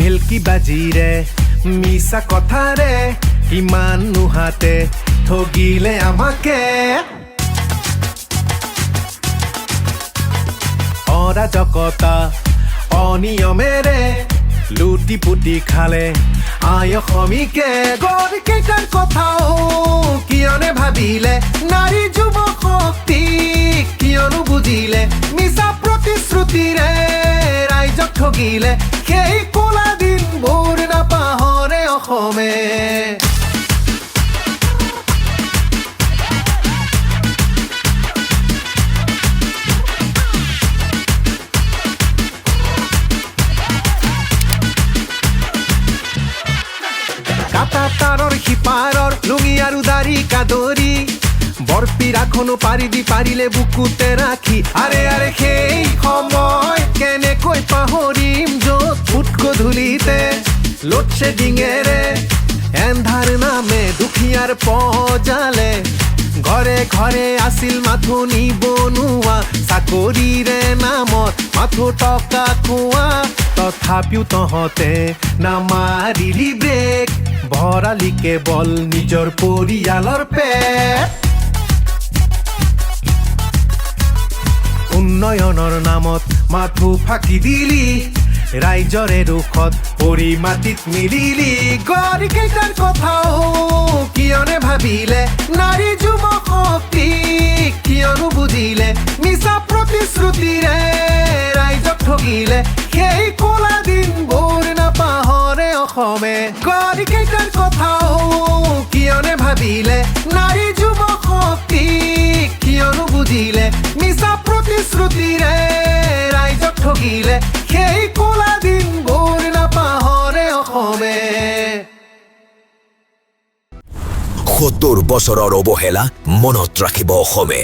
ভেলকি বাজিৰে মিছা কথাৰে কিমান নোহাতে ঠগিলে আমাকে অৰাজকতা অনিয়মেৰে লুটি পুটি খালে আয় অসমীকে গড়কেইটাৰ কথাও কিয়নে ভাবিলে নাৰী যুৱ শক্তি কিয়নো বুজিলে মিছা প্ৰতিশ্ৰুতিৰে ৰাইজক ঠগিলে সেই কলা দিনবোৰ নাপাহৰে অসমে কাটা তাৰৰ সিপাৰৰ লুঙি আৰু দাড়ি কাদৰি বৰপি ৰাখনো পাৰিলে বুকুতে ৰাখি আৰে আৰে সেই সময় কেনেকৈ পাহৰিম য'ত ফুট গধূলিতে লোডশ্বেডিঙেৰে এন্ধাৰ নামে দুখীয়াৰ পজালে ঘৰে ঘৰে আছিল মাথো নিবনুৱা চাকৰিৰে নামত মাথো টকা খোৱা তথাপিও তহঁতে নামাৰিলি ব্ৰেক ভৰালি কেৱল নিজৰ পৰিয়ালৰ পেট উন্নয়নৰ নামত মাথো ফাঁকি দিলি ৰাইজৰে দুখত পৰি মাটিত মিলিলি গড়কেইটাৰ কথাও কিয়নে ভাবিলে নাৰী যুৱ শক্তি কিয়নো বুজিলে মিছা প্ৰতিশ্ৰুতিৰে ৰাইজক ঠগিলে সেই কলা দিনবোৰ নাপাহৰে অসমে গড়কেইটাৰ কথাও কিয়নে ভাবিলে নাৰী যুৱ শক্তি কিয়নো বুজিলে মিছা প্ৰতিশ্ৰুতিৰে ৰাইজক ঠগিলে সেই কলা দিনবোৰ নাপাহৰে অসমে ৭০ বছৰৰ অৱহেলা মনত ৰাখিব অসমে